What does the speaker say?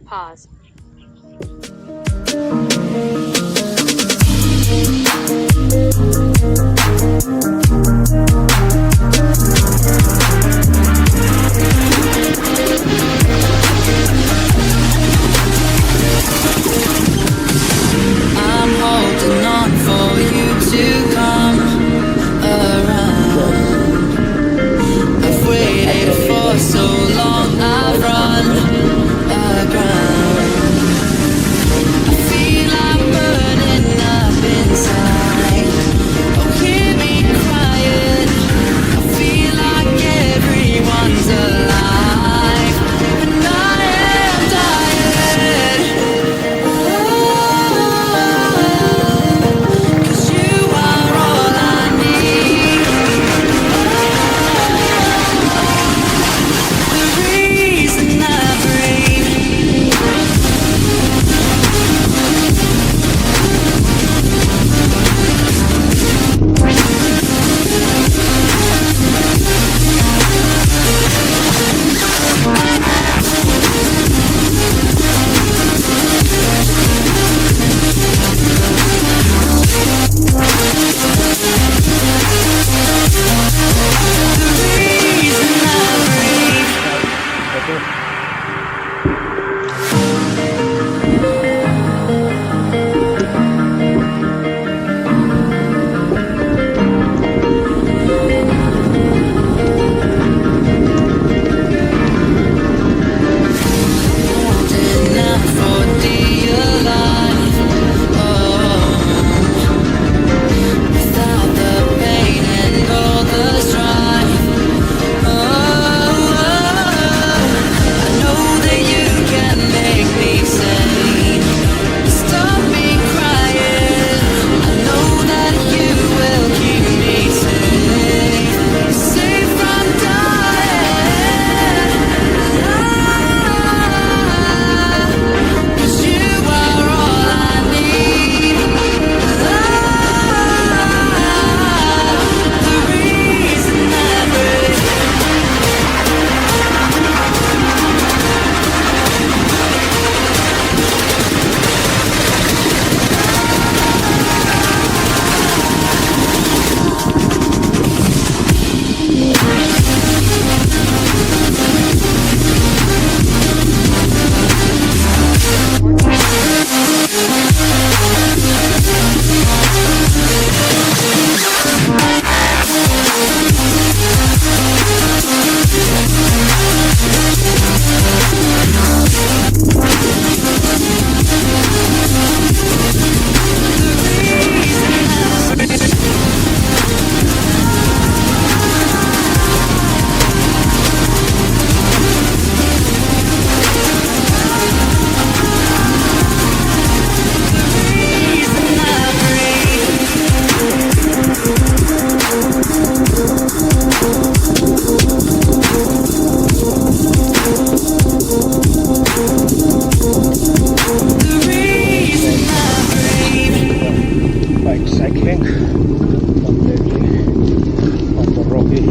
Pause. I'm holding on for you to come around. I've waited for so long, I've run aground. I feel I'm burning up inside. Oh, hear me crying. I feel like everyone's alive, and I am dying. Cause you are all I need. The reason I breathe. The reason I breathe. Holding out for dear life. Oh, without the pain and all the strife. Oh, I know that you can make me sane. Stop me crying. I know that you will keep me safe, safe from dying. 'Cause you are all I need. The reason I breathe. Bike cycling on the rocky